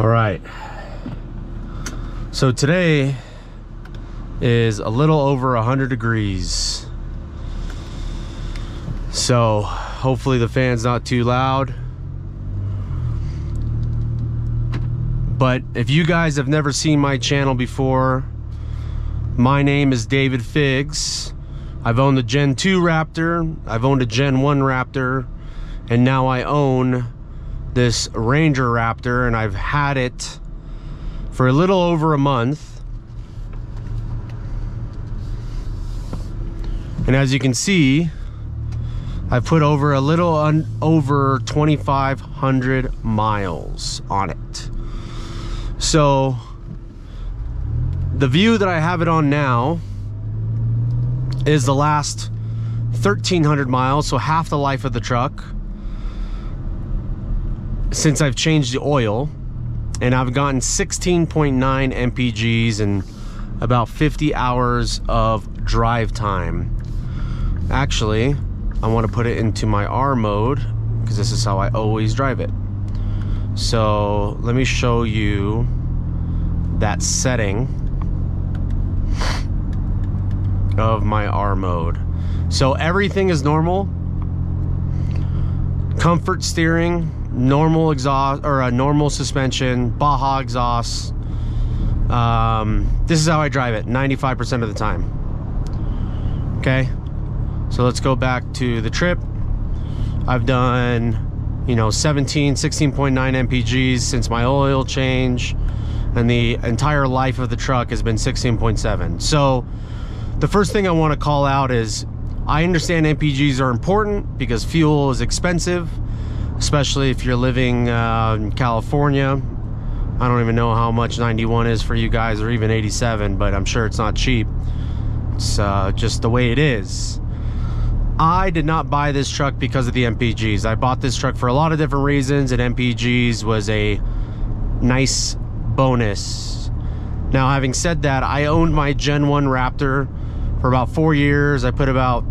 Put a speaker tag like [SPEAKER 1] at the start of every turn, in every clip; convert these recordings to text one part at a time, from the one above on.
[SPEAKER 1] All right, so today is a little over 100 degrees, so hopefully the fan's not too loud. But if you guys have never seen my channel before, my name is David Figs. I've owned the Gen 2 Raptor, I've owned a Gen 1 Raptor, and now I own this Ranger Raptor, and I've had it for a little over a month. And as you can see, I've put over a little over 2,500 miles on it. So the view that I have it on now is the last 1,300 miles, so half the life of the truck, since I've changed the oil, and I've gotten 16.9 MPGs and about 50 hours of drive time. Actually, I want to put it into my R mode because this is how I always drive it. So let me show you that setting of my R mode. So everything is normal. Comfort steering, normal exhaust, or a normal suspension, Baja exhaust. This is how I drive it 95% of the time. Okay, so let's go back to the trip. I've done, you know, 16.9 MPGs since my oil change, and the entire life of the truck has been 16.7. So the first thing I want to call out is I understand MPGs are important because fuel is expensive, especially if you're living in California. I don't even know how much 91 is for you guys, or even 87, but I'm sure it's not cheap. It's just the way it is. I did not buy this truck because of the MPGs. I bought this truck for a lot of different reasons, and MPGs was a nice bonus. Now, having said that, I owned my Gen 1 Raptor for about 4 years. I put about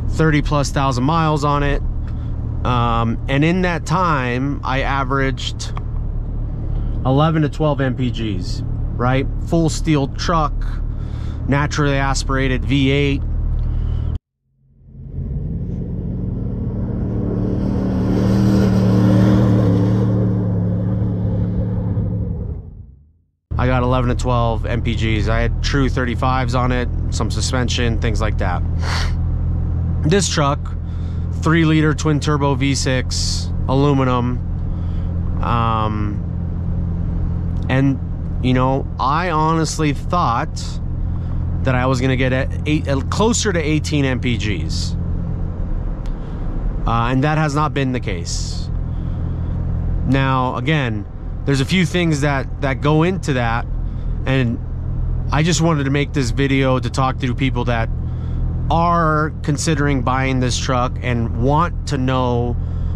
[SPEAKER 1] 30,000+ miles on it. And in that time, I averaged 11 to 12 MPGs, right? Full steel truck, naturally aspirated V8. I got 11 to 12 MPGs. I had true 35s on it, some suspension, things like that. This truck, 3-liter twin turbo V6, aluminum, and you know, I honestly thought that I was gonna get closer to 18 MPGs, and that has not been the case. Now, again, there's a few things that go into that, and I just wanted to make this video to talk to people that are considering buying this truck and want to know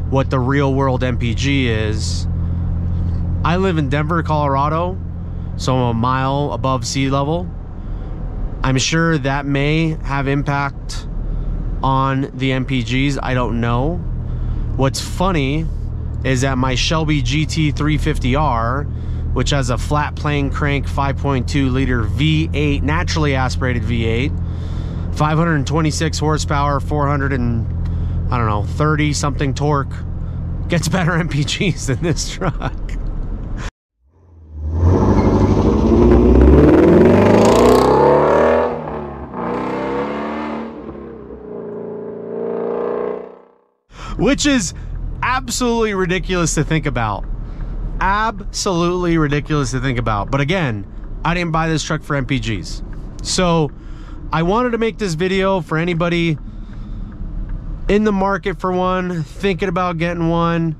[SPEAKER 1] what the real world MPG is. I live in Denver, Colorado, so I'm a mile above sea level. I'm sure that may have impact on the MPGs. I don't know. What's funny is that my Shelby GT 350R, which has a flat plane crank 5.2 liter V8, naturally aspirated V8, 526 horsepower, 430 something torque, gets better MPGs than this truck. Which is absolutely ridiculous to think about. Absolutely ridiculous to think about. But again, I didn't buy this truck for MPGs. So I wanted to make this video for anybody in the market for one, thinking about getting one.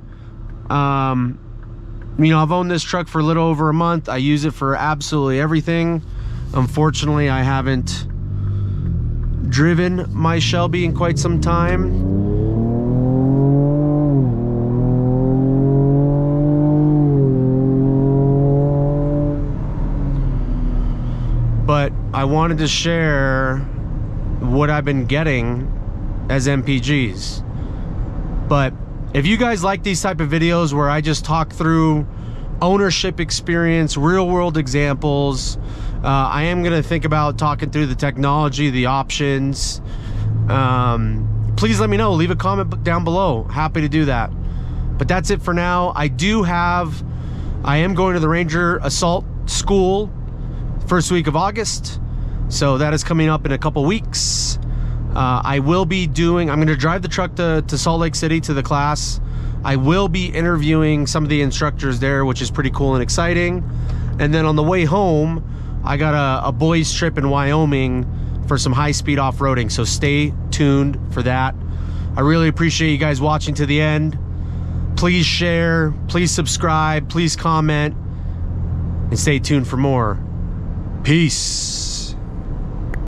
[SPEAKER 1] You know, I've owned this truck for a little over a month. I use it for absolutely everything. Unfortunately, I haven't driven my Shelby in quite some time. But I wanted to share what I've been getting as MPGs. But if you guys like these type of videos where I just talk through ownership experience, real world examples. I am going to think about talking through the technology, the options. Please let me know. Leave a comment down below. Happy to do that. But that's it for now. I am going to the Ranger Assault School first week of August. So that is coming up in a couple weeks. I'm going to drive the truck to Salt Lake City to the class. I will be interviewing some of the instructors there, which is pretty cool and exciting. And then on the way home, I got a boys trip in Wyoming for some high-speed off-roading. So stay tuned for that. I really appreciate you guys watching to the end. Please share, please subscribe, please comment, and stay tuned for more. Peace.